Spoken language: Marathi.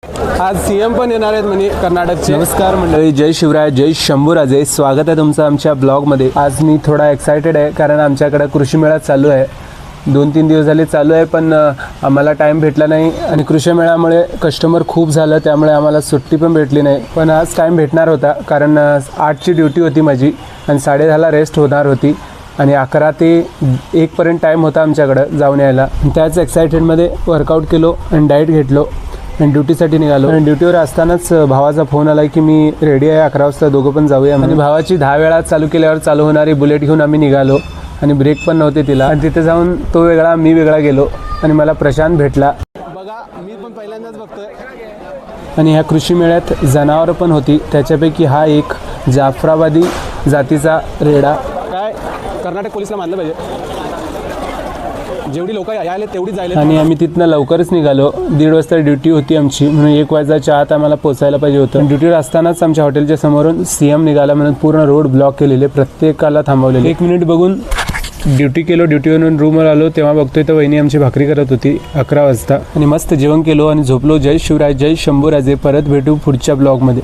आज सीएम पण येणार आहेत म्हणजे कर्नाटकचे. नमस्कार मंडळी, जय शिवराय, जय शंभूराजे. स्वागत आहे तुमचं आमच्या ब्लॉगमध्ये. आज मी थोडा एक्सायटेड आहे कारण आमच्याकडे कृषी मेळा चालू आहे. 2-3 दिवस झाले चालू आहे, पण आम्हाला टाईम भेटला नाही आणि कृषी मेळ्यामुळे कस्टमर खूप झालं, त्यामुळे आम्हाला सुट्टी पण भेटली नाही. पण आज टाईम भेटणार होता कारण 8ची ड्युटी होती माझी आणि 10:30ला रेस्ट होणार होती आणि 11 ते 1 पर्यंत टाईम होता आमच्याकडं जाऊन यायला. त्याच एक्सायटेडमध्ये वर्कआउट केलो आणि डाएट घेतलो आणि ड्युटीसाठी निघालो. आणि ड्युटीवर असतानाच भावाचा फोन आला की मी रेडी आहे, 11 वाजता दोघं पण जाऊया. आणि भावाची 10 वेळा चालू केल्यावर चालू होणारी बुलेट घेऊन आम्ही निघालो आणि ब्रेक पण नव्हते तिला. आणि तिथे जाऊन तो वेगळा मी वेगळा गेलो आणि मला प्रशांत भेटला. बघा, मी पण पहिल्यांदाच बघतोय. आणि ह्या कृषी मेळ्यात जनावरं पण होती, त्याच्यापैकी हा एक जाफराबादी जातीचा रेडा. काय कर्नाटक पोलिसला मानलं पाहिजे, जेवढी लोक यायले तेवढी जायला. आणि आम्ही तिथनं लवकरच निघालो. 1:30 वाजता ड्युटी होती आमची, म्हणून 1 वाजताच्या आत आम्हाला पोचायला पाहिजे होतं. ड्युटीवर असतानाच आमच्या हॉटेलच्या समोरून सीएम निघाला म्हणून पूर्ण रोड ब्लॉक केलेले, प्रत्येकाला थांबवलेले. 1 मिनिट बघून ड्युटी केलो. ड्युटीवरून रूमवर आलो तेव्हा बघतोय तर वहिनी आमची भाकरी करत होती 11 वाजता. आणि मस्त जेवण केलो आणि झोपलो. जय शिवराय, जय शंभूराजे. परत भेटू पुढच्या ब्लॉगमध्ये.